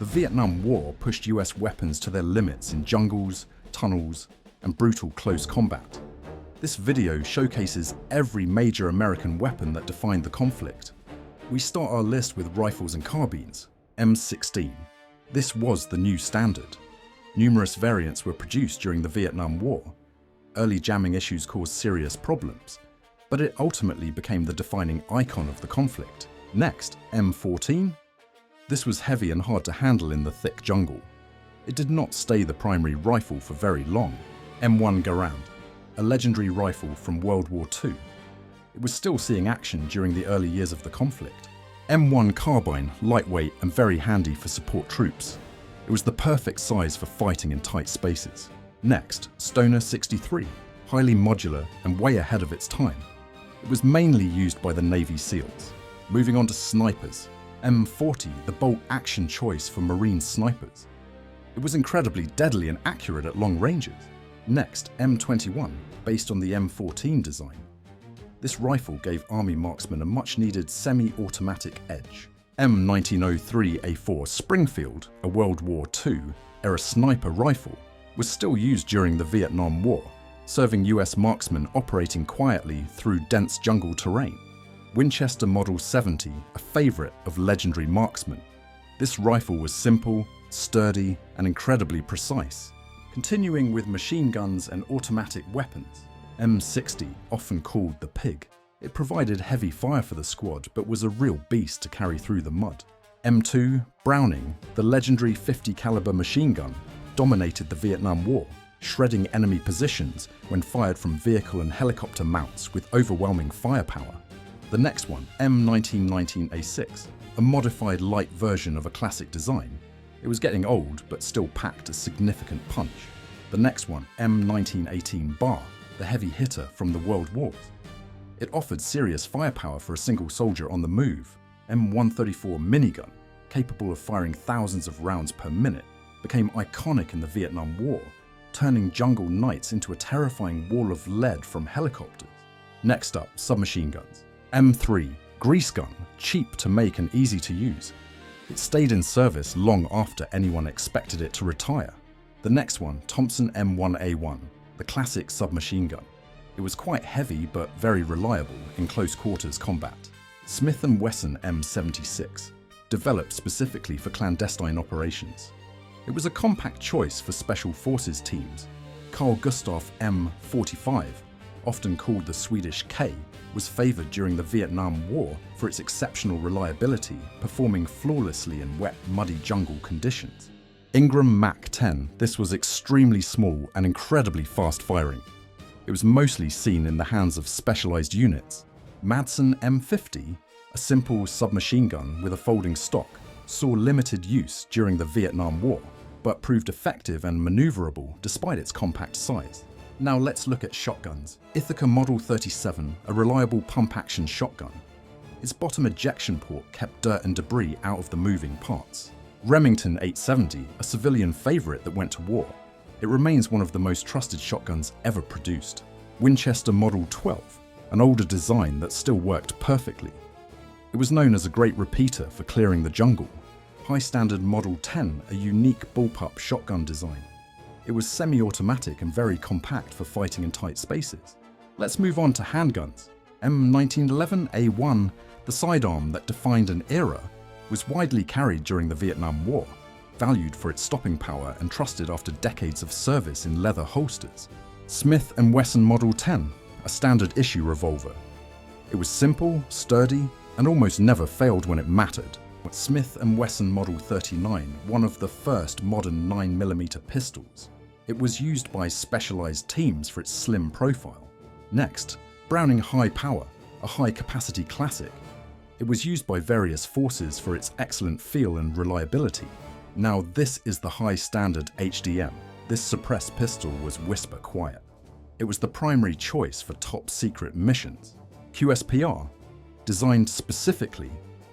The Vietnam War pushed US weapons to their limits in jungles, tunnels, and brutal close combat. This video showcases every major American weapon that defined the conflict. We start our list with rifles and carbines, M16. This was the new standard. Numerous variants were produced during the Vietnam War. Early jamming issues caused serious problems, but it ultimately became the defining icon of the conflict. Next, M14. This was heavy and hard to handle in the thick jungle. It did not stay the primary rifle for very long. M1 Garand, a legendary rifle from World War II. It was still seeing action during the early years of the conflict. M1 Carbine, lightweight and very handy for support troops. It was the perfect size for fighting in tight spaces. Next, Stoner 63, highly modular and way ahead of its time. It was mainly used by the Navy SEALs. Moving on to snipers, M40, the bolt-action choice for Marine snipers. It was incredibly deadly and accurate at long ranges. Next, M21, based on the M14 design. This rifle gave Army marksmen a much-needed semi-automatic edge. M1903A4 Springfield, a World War II-era sniper rifle, was still used during the Vietnam War, serving US marksmen operating quietly through dense jungle terrain. Winchester Model 70, a favorite of legendary marksmen. This rifle was simple, sturdy, and incredibly precise. Continuing with machine guns and automatic weapons, M60, often called the Pig. It provided heavy fire for the squad, but was a real beast to carry through the mud. M2, Browning, the legendary 50 caliber machine gun, dominated the Vietnam War, shredding enemy positions when fired from vehicle and helicopter mounts with overwhelming firepower. The next one, M1919A6, a modified light version of a classic design. It was getting old, but still packed a significant punch. The next one, M1918 Bar, the heavy hitter from the World Wars. It offered serious firepower for a single soldier on the move. M134 minigun, capable of firing thousands of rounds per minute, became iconic in the Vietnam War, turning jungle nights into a terrifying wall of lead from helicopters. Next up, submachine guns. M3, grease gun, cheap to make and easy to use. It stayed in service long after anyone expected it to retire. The next one, Thompson M1A1, the classic submachine gun. It was quite heavy but very reliable in close quarters combat. Smith & Wesson M76, developed specifically for clandestine operations. It was a compact choice for special forces teams. Carl Gustaf M45, often called the Swedish K, was favored during the Vietnam War for its exceptional reliability, performing flawlessly in wet, muddy jungle conditions. Ingram Mac-10, this was extremely small and incredibly fast firing. It was mostly seen in the hands of specialized units. Madsen M50, a simple submachine gun with a folding stock, saw limited use during the Vietnam War, but proved effective and maneuverable despite its compact size. Now let's look at shotguns. Ithaca Model 37, a reliable pump-action shotgun. Its bottom ejection port kept dirt and debris out of the moving parts. Remington 870, a civilian favorite that went to war. It remains one of the most trusted shotguns ever produced. Winchester Model 12, an older design that still worked perfectly. It was known as a great repeater for clearing the jungle. High Standard Model 10, a unique bullpup shotgun design. It was semi-automatic and very compact for fighting in tight spaces. Let's move on to handguns. M1911A1, the sidearm that defined an era, was widely carried during the Vietnam War, valued for its stopping power and trusted after decades of service in leather holsters. Smith & Wesson Model 10, a standard issue revolver. It was simple, sturdy, and almost never failed when it mattered. Smith & Wesson Model 39, one of the first modern 9mm pistols. It was used by specialized teams for its slim profile. Next, Browning High Power, a high-capacity classic. It was used by various forces for its excellent feel and reliability. Now this is the high standard HDM. This suppressed pistol was whisper quiet. It was the primary choice for top-secret missions. QSPR, designed specifically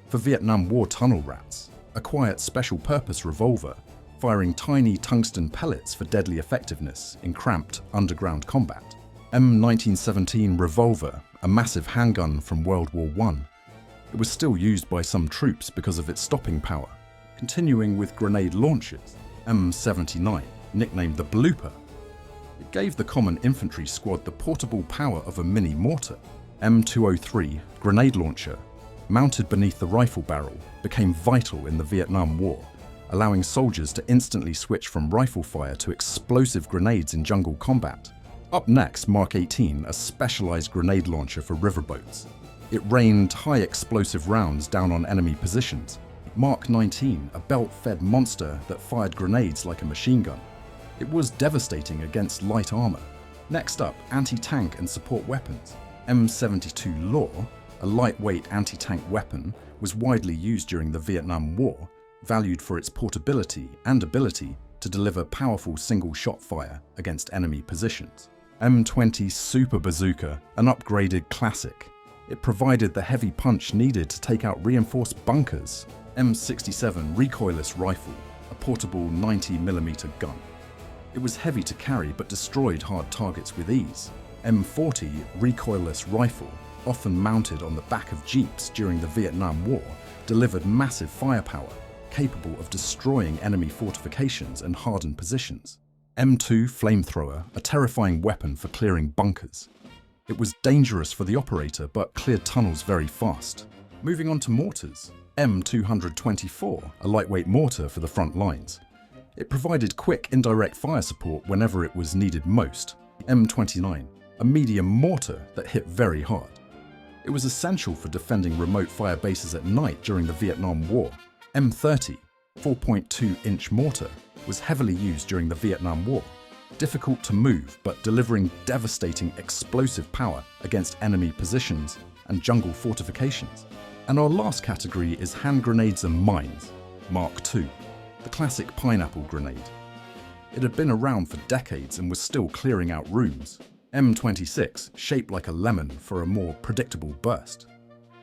for Vietnam War tunnel rats, a quiet special-purpose revolver, firing tiny tungsten pellets for deadly effectiveness in cramped underground combat. M1917 Revolver, a massive handgun from World War I. It was still used by some troops because of its stopping power. Continuing with grenade launchers, M79, nicknamed the Blooper. It gave the common infantry squad the portable power of a mini mortar. M203, grenade launcher, mounted beneath the rifle barrel, became vital in the Vietnam War, allowing soldiers to instantly switch from rifle fire to explosive grenades in jungle combat. Up next, Mark 18, a specialized grenade launcher for riverboats. It rained high explosive rounds down on enemy positions. Mark 19, a belt-fed monster that fired grenades like a machine gun. It was devastating against light armor. Next up, anti-tank and support weapons. M72 Law, a lightweight anti-tank weapon, was widely used during the Vietnam War, valued for its portability and ability to deliver powerful single-shot fire against enemy positions. M20 Super Bazooka, an upgraded classic. It provided the heavy punch needed to take out reinforced bunkers. M67 Recoilless Rifle, a portable 90mm gun. It was heavy to carry but destroyed hard targets with ease. M40 Recoilless Rifle, often mounted on the back of jeeps during the Vietnam War, delivered massive firepower, capable of destroying enemy fortifications and hardened positions. M2 Flamethrower, a terrifying weapon for clearing bunkers. It was dangerous for the operator but cleared tunnels very fast. Moving on to mortars. M224, a lightweight mortar for the front lines. It provided quick indirect fire support whenever it was needed most. M29, a medium mortar that hit very hard. It was essential for defending remote fire bases at night during the Vietnam War. M30, 4.2-inch mortar, was heavily used during the Vietnam War. Difficult to move, but delivering devastating explosive power against enemy positions and jungle fortifications. And our last category is hand grenades and mines, Mark II, the classic pineapple grenade. It had been around for decades and was still clearing out rooms. M26, shaped like a lemon for a more predictable burst.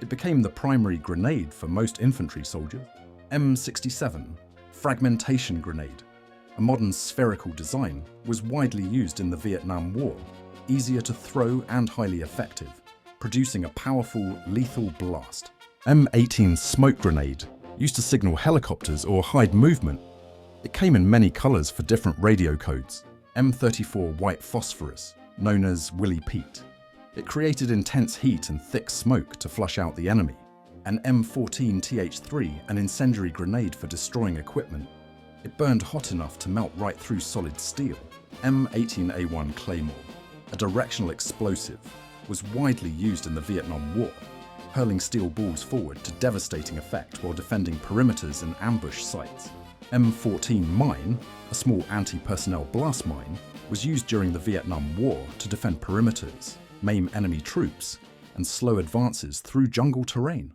It became the primary grenade for most infantry soldiers. M67, fragmentation grenade. A modern spherical design, was widely used in the Vietnam War, easier to throw and highly effective, producing a powerful, lethal blast. M18 smoke grenade, used to signal helicopters or hide movement. It came in many colors for different radio codes. M34 white phosphorus, known as Willie Pete. It created intense heat and thick smoke to flush out the enemy. And M14 TH3, an incendiary grenade for destroying equipment. It burned hot enough to melt right through solid steel. M18A1 Claymore, a directional explosive, was widely used in the Vietnam War, hurling steel balls forward to devastating effect while defending perimeters and ambush sites. M14 Mine, a small anti-personnel blast mine, was used during the Vietnam War to defend perimeters, maim enemy troops, and slow advances through jungle terrain.